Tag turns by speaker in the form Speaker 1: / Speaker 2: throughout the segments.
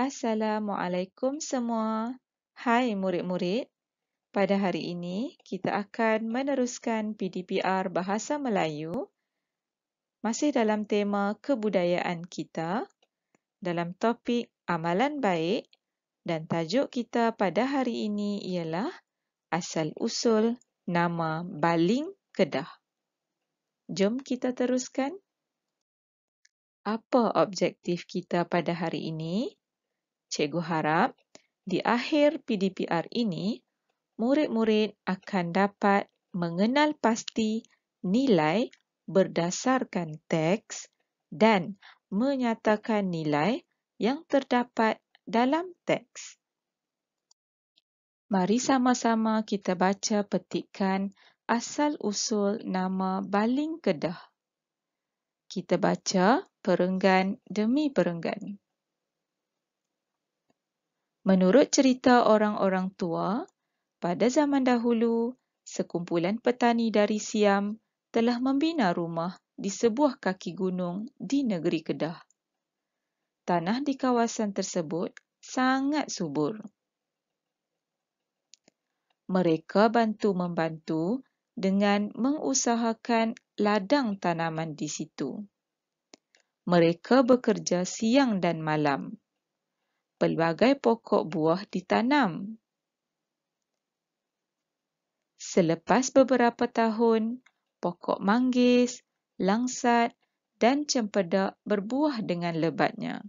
Speaker 1: Assalamualaikum semua. Hai murid-murid. Pada hari ini, kita akan meneruskan PDPR Bahasa Melayu masih dalam tema kebudayaan kita dalam topik amalan baik dan tajuk kita pada hari ini ialah asal-usul nama Baling Kedah. Jom kita teruskan. Apa objektif kita pada hari ini? Cikgu harap di akhir PDPR ini, murid-murid akan dapat mengenal pasti nilai berdasarkan teks dan menyatakan nilai yang terdapat dalam teks. Mari sama-sama kita baca petikan asal-usul nama Baling Kedah. Kita baca perenggan demi perenggan. Menurut cerita orang-orang tua, pada zaman dahulu, sekumpulan petani dari Siam telah membina rumah di sebuah kaki gunung di negeri Kedah. Tanah di kawasan tersebut sangat subur. Mereka bantu-membantu dengan mengusahakan ladang tanaman di situ. Mereka bekerja siang dan malam. Pelbagai pokok buah ditanam. Selepas beberapa tahun, pokok manggis, langsat dan cempedak berbuah dengan lebatnya.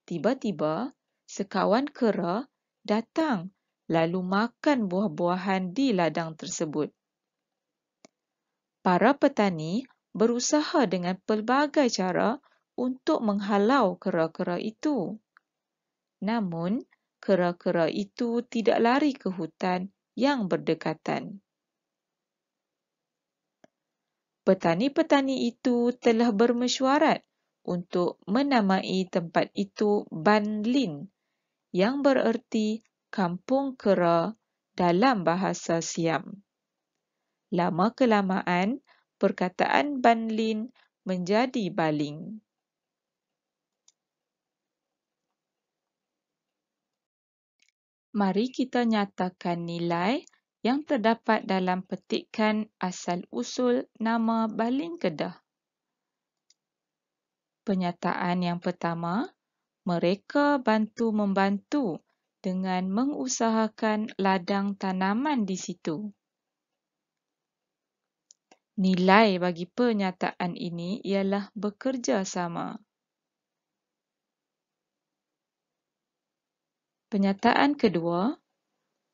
Speaker 1: Tiba-tiba, sekawan kera datang lalu makan buah-buahan di ladang tersebut. Para petani berusaha dengan pelbagai cara untuk menghalau kera-kera itu. Namun, kera-kera itu tidak lari ke hutan yang berdekatan. Petani-petani itu telah bermesyuarat untuk menamai tempat itu Ban Lin, yang bererti kampung kera dalam bahasa Siam. Lama-kelamaan, perkataan Ban Lin menjadi baling. Mari kita nyatakan nilai yang terdapat dalam petikan asal-usul nama Baling Kedah. Penyataan yang pertama, mereka bantu-membantu dengan mengusahakan ladang tanaman di situ. Nilai bagi pernyataan ini ialah bekerja sama. Penyataan kedua,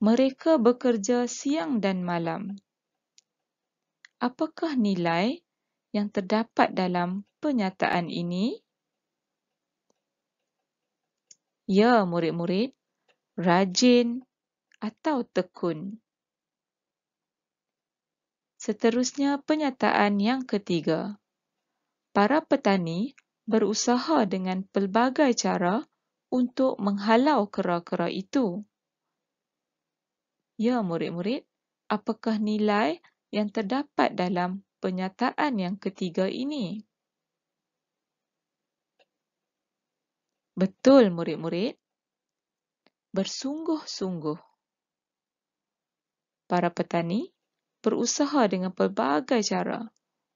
Speaker 1: mereka bekerja siang dan malam. Apakah nilai yang terdapat dalam pernyataan ini? Ya, murid-murid, rajin atau tekun. Seterusnya, penyataan yang ketiga. Para petani berusaha dengan pelbagai cara untuk menghalau kera-kera itu. Ya, murid-murid, apakah nilai yang terdapat dalam pernyataan yang ketiga ini? Betul, murid-murid. Bersungguh-sungguh. Para petani berusaha dengan pelbagai cara,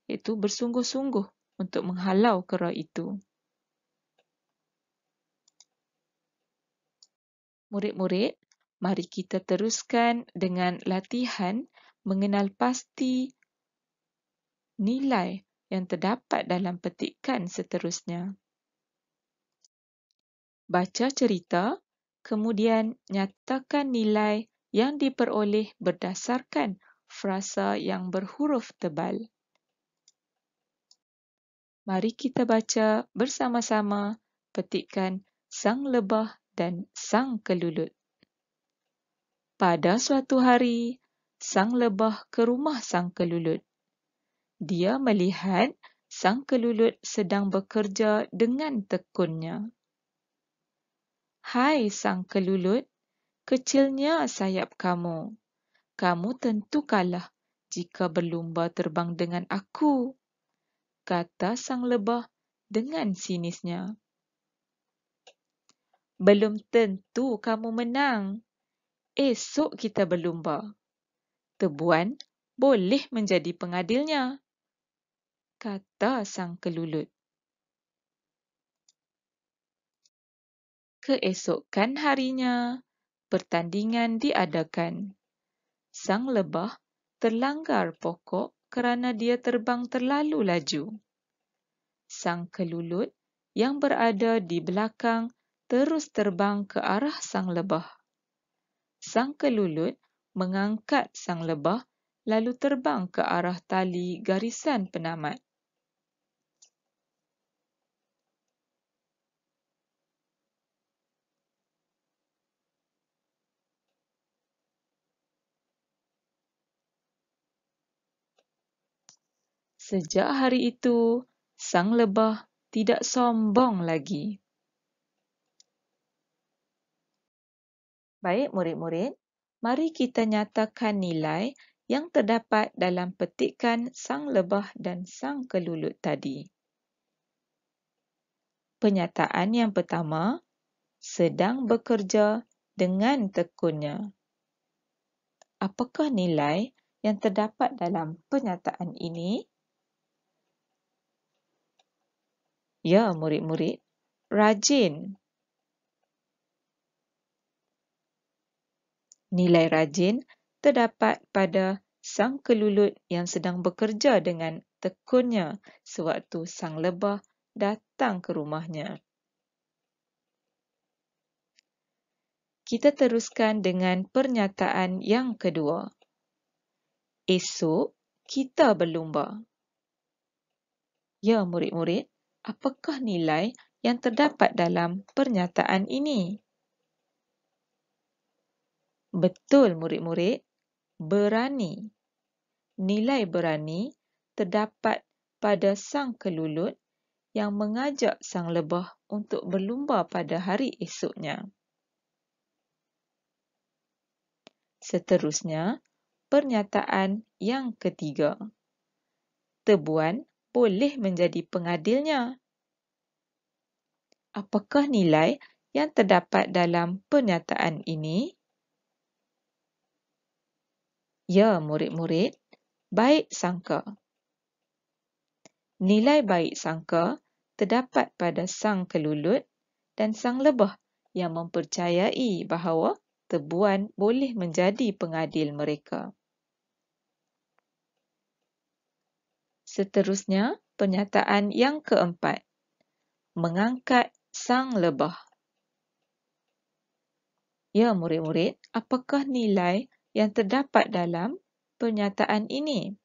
Speaker 1: iaitu bersungguh-sungguh untuk menghalau kera itu. Murid-murid, mari kita teruskan dengan latihan mengenal pasti nilai yang terdapat dalam petikan seterusnya. Baca cerita, kemudian nyatakan nilai yang diperoleh berdasarkan frasa yang berhuruf tebal. Mari kita baca bersama-sama petikan Sang Lebah dan Sang Kelulut. Pada suatu hari, Sang Lebah ke rumah Sang Kelulut. Dia melihat Sang Kelulut sedang bekerja dengan tekunnya. Hai Sang Kelulut, kecilnya sayap kamu. Kamu tentu kalah jika berlumba terbang dengan aku, kata Sang Lebah dengan sinisnya. Belum tentu kamu menang. Esok kita berlumba. Tebuan boleh menjadi pengadilnya, kata sang kelulut. Keesokan harinya, pertandingan diadakan. Sang lebah terlanggar pokok kerana dia terbang terlalu laju. Sang kelulut yang berada di belakang terus terbang ke arah sang lebah. Sang kelulut mengangkat sang lebah lalu terbang ke arah tali garisan penamat. Sejak hari itu, sang lebah tidak sombong lagi. Baik murid-murid, mari kita nyatakan nilai yang terdapat dalam petikan sang lebah dan sang kelulut tadi. Penyataan yang pertama, sedang bekerja dengan tekunnya. Apakah nilai yang terdapat dalam penyataan ini? Ya, murid-murid, rajin. Nilai rajin terdapat pada sang kelulut yang sedang bekerja dengan tekunnya sewaktu sang lebah datang ke rumahnya. Kita teruskan dengan pernyataan yang kedua. Esok kita berlumba. Ya, murid-murid, apakah nilai yang terdapat dalam pernyataan ini? Betul, murid-murid. Berani. Nilai berani terdapat pada sang kelulut yang mengajak sang lebah untuk berlumba pada hari esoknya. Seterusnya, pernyataan yang ketiga. Tebuan boleh menjadi pengadilnya. Apakah nilai yang terdapat dalam pernyataan ini? Ya, murid-murid, baik sangka. Nilai baik sangka terdapat pada sang kelulut dan sang lebah yang mempercayai bahawa tebuan boleh menjadi pengadil mereka. Seterusnya, pernyataan yang keempat. Mengangkat sang lebah. Ya, murid-murid, apakah nilai yang terdapat dalam pernyataan ini?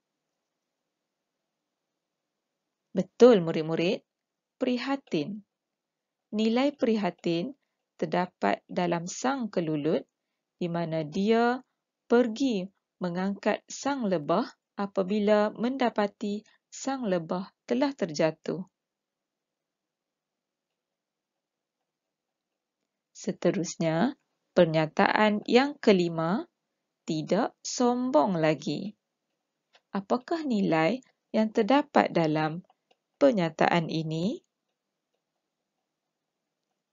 Speaker 1: Betul, murid-murid. Prihatin. Nilai prihatin terdapat dalam sang kelulut di mana dia pergi mengangkat sang lebah apabila mendapati sang lebah telah terjatuh. Seterusnya, pernyataan yang kelima, tidak sombong lagi. Apakah nilai yang terdapat dalam pernyataan ini?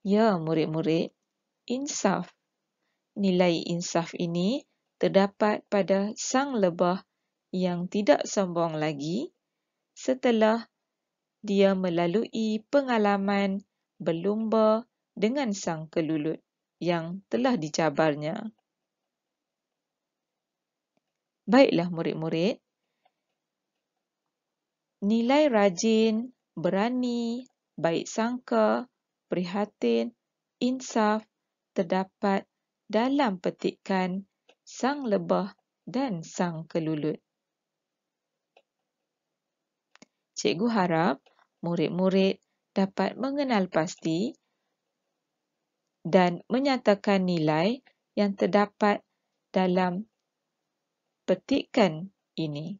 Speaker 1: Ya, murid-murid, insaf. Nilai insaf ini terdapat pada sang lebah yang tidak sombong lagi setelah dia melalui pengalaman berlumba dengan sang kelulut yang telah dicabarnya. Baiklah murid-murid, nilai rajin, berani, baik sangka, prihatin, insaf terdapat dalam petikan sang lebah dan sang kelulut. Cikgu harap murid-murid dapat mengenal pasti dan menyatakan nilai yang terdapat dalam petikan ini.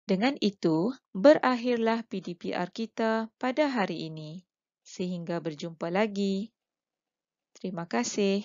Speaker 1: Dengan itu, berakhirlah PDPR kita pada hari ini. Sehingga berjumpa lagi. Terima kasih.